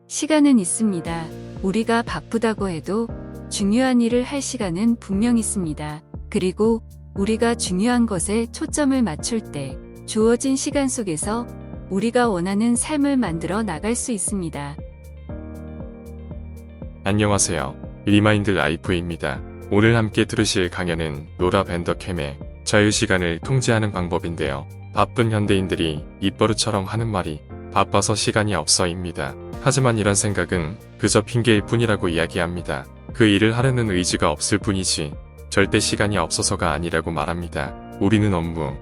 시간은 있습니다. 우리가 바쁘다고 해도 중요한 일을 할 시간은 분명 있습니다. 그리고 우리가 중요한 것에 초점을 맞출 때 주어진 시간 속에서 우리가 원하는 삶을 만들어 나갈 수 있습니다. 안녕하세요. 리마인드 라이프입니다. 오늘 함께 들으실 강연은 노라 벤더캠의 자유시간을 통제하는 방법인데요. 바쁜 현대인들이 입버릇처럼 하는 말이 바빠서 시간이 없어입니다. 하지만 이런 생각은 그저 핑계일 뿐이라고 이야기합니다. 그 일을 하려는 의지가 없을 뿐이지 절대 시간이 없어서가 아니라고 말합니다. 우리는 업무,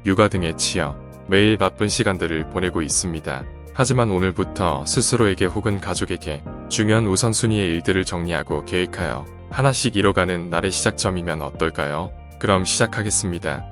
육아 등에 치여 매일 바쁜 시간들을 보내고 있습니다. 하지만 오늘부터 스스로에게 혹은 가족에게 중요한 우선순위의 일들을 정리하고 계획하여 하나씩 이뤄가는 날의 시작점이면 어떨까요? 그럼 시작하겠습니다.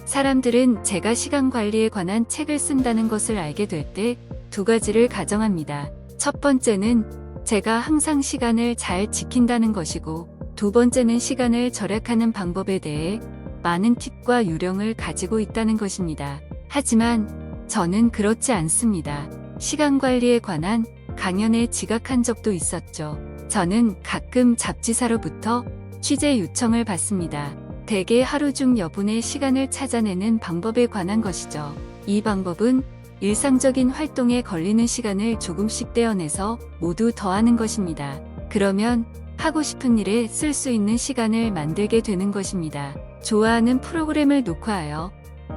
사람들은 제가 시간 관리에 관한 책을 쓴다는 것을 알게 될 때 두 가지를 가정합니다. 첫 번째는 제가 항상 시간을 잘 지킨다는 것이고, 두 번째는 시간을 절약하는 방법에 대해 많은 팁과 요령을 가지고 있다는 것입니다. 하지만 저는 그렇지 않습니다. 시간 관리에 관한 강연에 지각한 적도 있었죠. 저는 가끔 잡지사로부터 취재 요청을 받습니다. 대개 하루 중 여분의 시간을 찾아내는 방법에 관한 것이죠. 이 방법은 일상적인 활동에 걸리는 시간을 조금씩 떼어내서 모두 더하는 것입니다. 그러면 하고 싶은 일에 쓸 수 있는 시간을 만들게 되는 것입니다. 좋아하는 프로그램을 녹화하여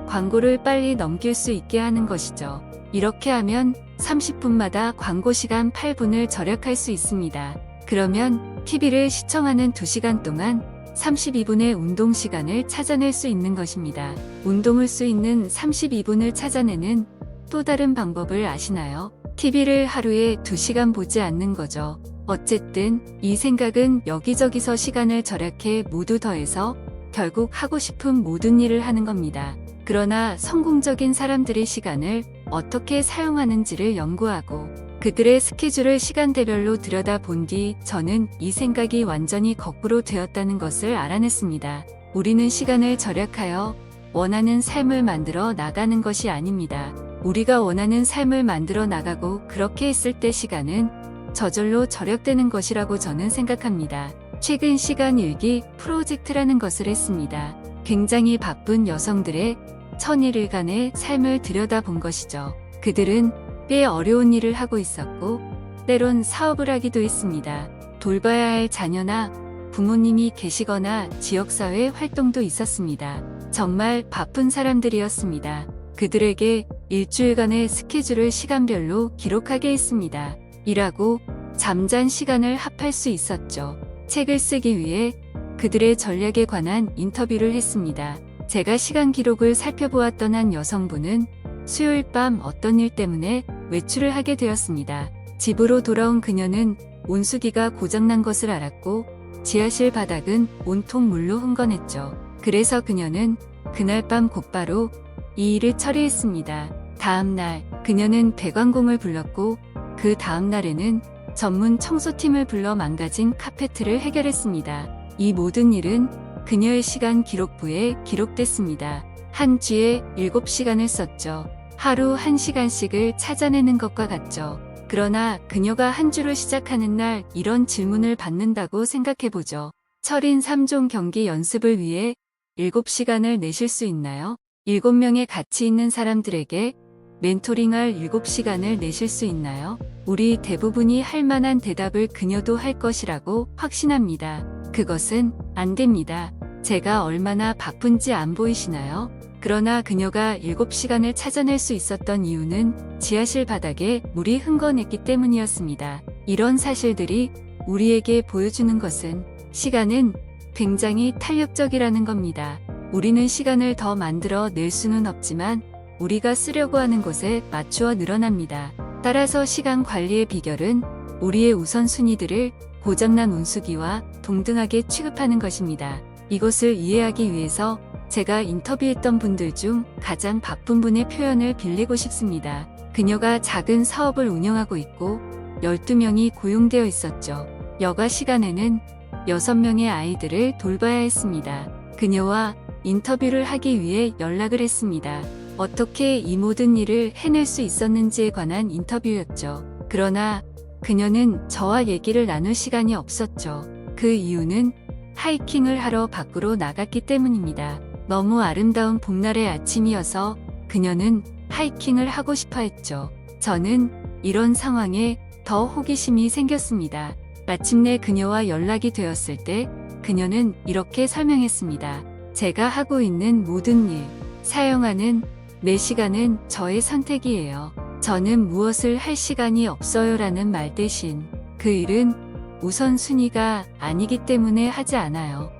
광고를 빨리 넘길 수 있게 하는 것이죠. 이렇게 하면 30분마다 광고 시간 8분을 절약할 수 있습니다. 그러면 TV를 시청하는 2시간 동안 32분의 운동 시간을 찾아낼 수 있는 것입니다. 운동을 수 있는 32분을 찾아내는 또 다른 방법을 아시나요? TV를 하루에 2시간 보지 않는 거죠. 어쨌든 이 생각은 여기저기서 시간을 절약해 모두 더해서 결국 하고 싶은 모든 일을 하는 겁니다. 그러나 성공적인 사람들의 시간을 어떻게 사용하는지를 연구하고 그들의 스케줄을 시간대별로 들여다본 뒤 저는 이 생각이 완전히 거꾸로 되었다는 것을 알아냈습니다. 우리는 시간을 절약하여 원하는 삶을 만들어 나가는 것이 아닙니다. 우리가 원하는 삶을 만들어 나가고 그렇게 했을 때 시간은 저절로 절약되는 것이라고 저는 생각합니다. 최근 시간 일기 프로젝트라는 것을 했습니다. 굉장히 바쁜 여성들의 1000일간의 삶을 들여다본 것이죠. 그들은 꽤 어려운 일을 하고 있었고 때론 사업을 하기도 했습니다. 돌봐야 할 자녀나 부모님이 계시거나 지역사회 활동도 있었습니다. 정말 바쁜 사람들이었습니다. 그들에게 일주일간의 스케줄을 시간별로 기록하게 했습니다. 일하고 잠잔 시간을 합할 수 있었죠. 책을 쓰기 위해 그들의 전략에 관한 인터뷰를 했습니다. 제가 시간 기록을 살펴보았던 한 여성분은 수요일 밤 어떤 일 때문에 외출을 하게 되었습니다. 집으로 돌아온 그녀는 온수기가 고장난 것을 알았고 지하실 바닥은 온통 물로 흥건했죠. 그래서 그녀는 그날 밤 곧바로 이 일을 처리했습니다. 다음 날 그녀는 배관공을 불렀고 그 다음 날에는 전문 청소팀을 불러 망가진 카페트를 해결했습니다. 이 모든 일은 그녀의 시간 기록부에 기록됐습니다. 한 주에 7시간을 썼죠. 하루 1시간씩을 찾아내는 것과 같죠. 그러나 그녀가 한 주를 시작하는 날 이런 질문을 받는다고 생각해보죠. 철인 3종 경기 연습을 위해 7시간을 내실 수 있나요? 7명의 가치 있는 사람들에게 멘토링할 7시간을 내실 수 있나요? 우리 대부분이 할 만한 대답을 그녀도 할 것이라고 확신합니다. 그것은 안 됩니다. 제가 얼마나 바쁜지 안 보이시나요? 그러나 그녀가 7시간을 찾아낼 수 있었던 이유는 지하실 바닥에 물이 흥건했기 때문이었습니다. 이런 사실들이 우리에게 보여주는 것은 시간은 굉장히 탄력적이라는 겁니다. 우리는 시간을 더 만들어 낼 수는 없지만 우리가 쓰려고 하는 곳에 맞추어 늘어납니다. 따라서 시간 관리의 비결은 우리의 우선순위들을 고장난 온수기와 동등하게 취급하는 것입니다. 이것을 이해하기 위해서 제가 인터뷰했던 분들 중 가장 바쁜 분의 표현을 빌리고 싶습니다. 그녀가 작은 사업을 운영하고 있고 12명이 고용되어 있었죠. 여가 시간에는 6명의 아이들을 돌봐야 했습니다. 그녀와 인터뷰를 하기 위해 연락을 했습니다. 어떻게 이 모든 일을 해낼 수 있었는지에 관한 인터뷰였죠. 그러나 그녀는 저와 얘기를 나눌 시간이 없었죠. 그 이유는 하이킹을 하러 밖으로 나갔기 때문입니다. 너무 아름다운 봄날의 아침이어서 그녀는 하이킹을 하고 싶어 했죠. 저는 이런 상황에 더 호기심이 생겼습니다. 마침내 그녀와 연락이 되었을 때 그녀는 이렇게 설명했습니다. 제가 하고 있는 모든 일, 사용하는 내 시간은 저의 선택이에요. 저는 무엇을 할 시간이 없어요라는 말 대신 그 일은 우선순위가 아니기 때문에 하지 않아요.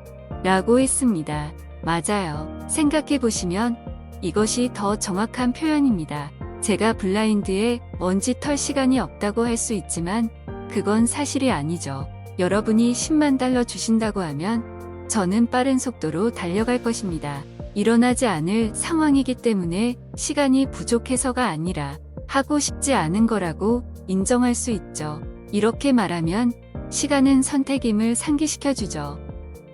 라고 했습니다. 맞아요. 생각해보시면 이것이 더 정확한 표현입니다. 제가 블라인드에 먼지 털 시간이 없다고 할 수 있지만 그건 사실이 아니죠. 여러분이 10만 달러 주신다고 하면 저는 빠른 속도로 달려갈 것입니다. 일어나지 않을 상황이기 때문에 시간이 부족해서가 아니라 하고 싶지 않은 거라고 인정할 수 있죠. 이렇게 말하면 시간은 선택임을 상기시켜주죠.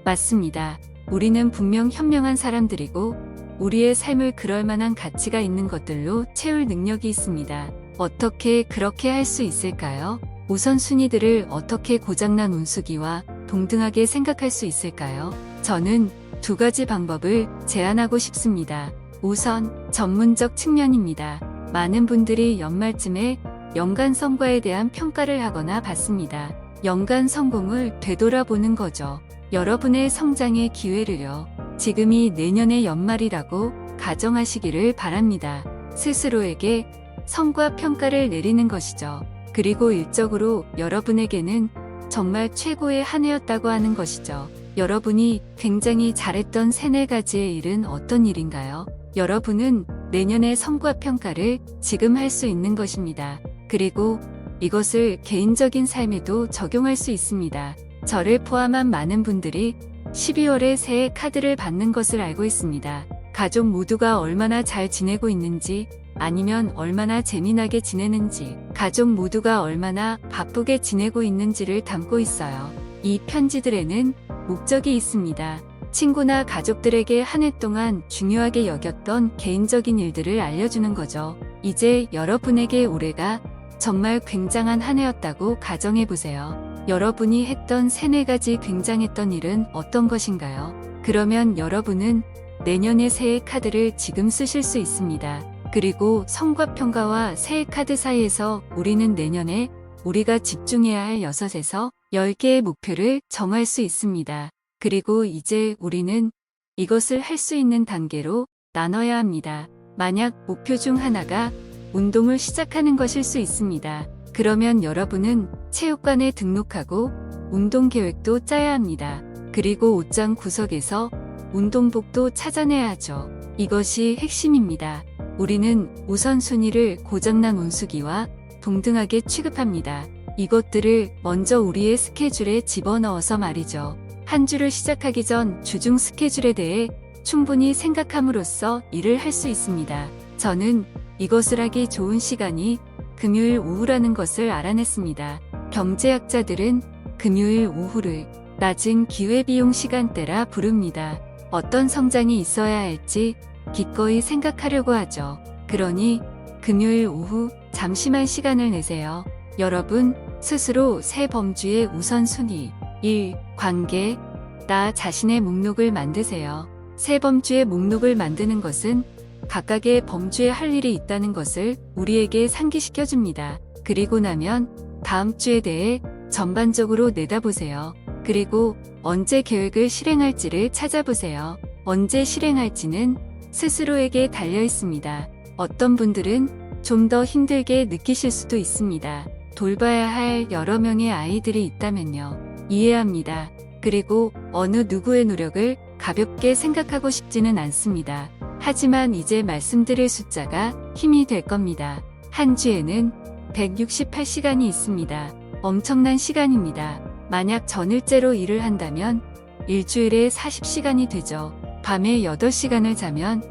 맞습니다. 우리는 분명 현명한 사람들이고 우리의 삶을 그럴 만한 가치가 있는 것들로 채울 능력이 있습니다. 어떻게 그렇게 할 수 있을까요? 우선순위들을 어떻게 고장난 운수기와 동등하게 생각할 수 있을까요? 저는 두 가지 방법을 제안하고 싶습니다. 우선, 전문적 측면입니다. 많은 분들이 연말쯤에 연간 성과에 대한 평가를 하거나 받습니다. 연간 성공을 되돌아보는 거죠. 여러분의 성장의 기회를요. 지금이 내년의 연말이라고 가정하시기를 바랍니다. 스스로에게 성과 평가를 내리는 것이죠. 그리고 일적으로 여러분에게는 정말 최고의 한 해였다고 하는 것이죠. 여러분이 굉장히 잘했던 3-4가지의 일은 어떤 일인가요? 여러분은 내년의 성과 평가를 지금 할 수 있는 것입니다. 그리고 이것을 개인적인 삶에도 적용할 수 있습니다. 저를 포함한 많은 분들이 12월에 새해 카드를 받는 것을 알고 있습니다. 가족 모두가 얼마나 잘 지내고 있는지, 아니면 얼마나 재미나게 지내는지, 가족 모두가 얼마나 바쁘게 지내고 있는지를 담고 있어요. 이 편지들에는 목적이 있습니다. 친구나 가족들에게 한 해 동안 중요하게 여겼던 개인적인 일들을 알려주는 거죠. 이제 여러분에게 올해가 정말 굉장한 한 해였다고 가정해보세요. 여러분이 했던 3-4가지 굉장했던 일은 어떤 것인가요? 그러면 여러분은 내년의 새해 카드를 지금 쓰실 수 있습니다. 그리고 성과평가와 새해 카드 사이에서 우리는 내년에 우리가 집중해야 할 6에서 10개의 목표를 정할 수 있습니다. 그리고 이제 우리는 이것을 할 수 있는 단계로 나눠야 합니다. 만약 목표 중 하나가 운동을 시작하는 것일 수 있습니다. 그러면 여러분은 체육관에 등록하고 운동 계획도 짜야 합니다. 그리고 옷장 구석에서 운동복도 찾아내야 하죠. 이것이 핵심입니다. 우리는 우선순위를 고장난 운수기와 동등하게 취급합니다. 이것들을 먼저 우리의 스케줄에 집어넣어서 말이죠. 한 주를 시작하기 전 주중 스케줄에 대해 충분히 생각함으로써 일을 할 수 있습니다. 저는 이것을 하기 좋은 시간이 금요일 오후라는 것을 알아냈습니다. 경제학자들은 금요일 오후를 낮은 기회비용 시간대라 부릅니다. 어떤 성장이 있어야 할지 기꺼이 생각하려고 하죠. 그러니 금요일 오후 잠시만 시간을 내세요. 여러분 스스로 새 범주의 우선순위 1. 관계, 나 자신의 목록을 만드세요. 새 범주의 목록을 만드는 것은 각각의 범주에 할 일이 있다는 것을 우리에게 상기시켜줍니다. 그리고 나면 다음 주에 대해 전반적으로 내다보세요. 그리고 언제 계획을 실행할지를 찾아보세요. 언제 실행할지는 스스로에게 달려 있습니다. 어떤 분들은 좀 더 힘들게 느끼실 수도 있습니다. 돌봐야 할 여러 명의 아이들이 있다면요. 이해합니다. 그리고 어느 누구의 노력을 가볍게 생각하고 싶지는 않습니다. 하지만 이제 말씀드릴 숫자가 힘이 될 겁니다. 한 주에는 168시간이 있습니다. 엄청난 시간입니다. 만약 전일제로 일을 한다면 일주일에 40시간이 되죠. 밤에 8시간을 자면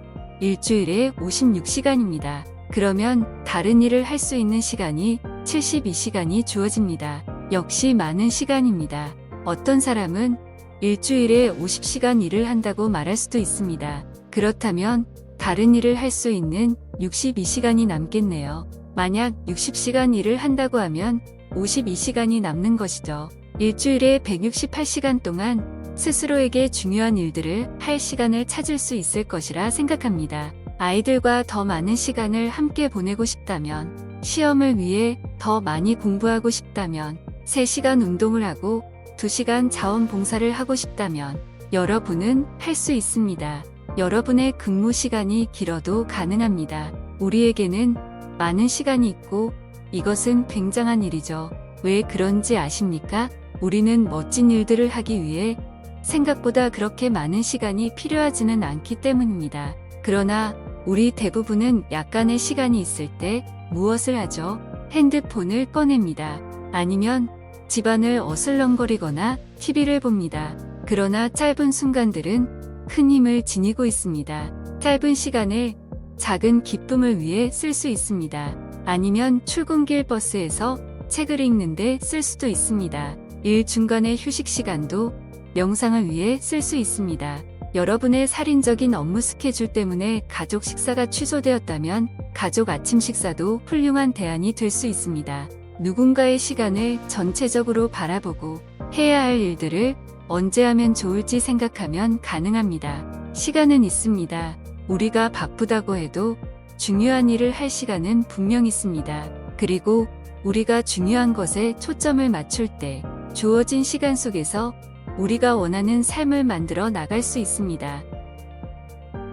일주일에 56시간입니다. 그러면 다른 일을 할 수 있는 시간이 72시간이 주어집니다. 역시 많은 시간입니다. 어떤 사람은 일주일에 50시간 일을 한다고 말할 수도 있습니다. 그렇다면 다른 일을 할 수 있는 62시간이 남겠네요. 만약 60시간 일을 한다고 하면 52시간이 남는 것이죠. 일주일에 168시간 동안 스스로에게 중요한 일들을 할 시간을 찾을 수 있을 것이라 생각합니다. 아이들과 더 많은 시간을 함께 보내고 싶다면, 시험을 위해 더 많이 공부하고 싶다면, 3시간 운동을 하고 2시간 자원봉사를 하고 싶다면 여러분은 할 수 있습니다. 여러분의 근무 시간이 길어도 가능합니다. 우리에게는 많은 시간이 있고 이것은 굉장한 일이죠. 왜 그런지 아십니까? 우리는 멋진 일들을 하기 위해 생각보다 그렇게 많은 시간이 필요하지는 않기 때문입니다. 그러나 우리 대부분은 약간의 시간이 있을 때 무엇을 하죠? 핸드폰을 꺼냅니다. 아니면 집안을 어슬렁거리거나 TV를 봅니다. 그러나 짧은 순간들은 큰 힘을 지니고 있습니다. 짧은 시간을 작은 기쁨을 위해 쓸 수 있습니다. 아니면 출근길 버스에서 책을 읽는데 쓸 수도 있습니다. 일 중간의 휴식 시간도 명상을 위해 쓸 수 있습니다. 여러분의 살인적인 업무 스케줄 때문에 가족 식사가 취소되었다면 가족 아침 식사도 훌륭한 대안이 될 수 있습니다. 누군가의 시간을 전체적으로 바라보고 해야 할 일들을 언제 하면 좋을지 생각하면 가능합니다. 시간은 있습니다. 우리가 바쁘다고 해도 중요한 일을 할 시간은 분명 있습니다. 그리고 우리가 중요한 것에 초점을 맞출 때 주어진 시간 속에서 우리가 원하는 삶을 만들어 나갈 수 있습니다.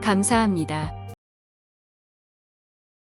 감사합니다.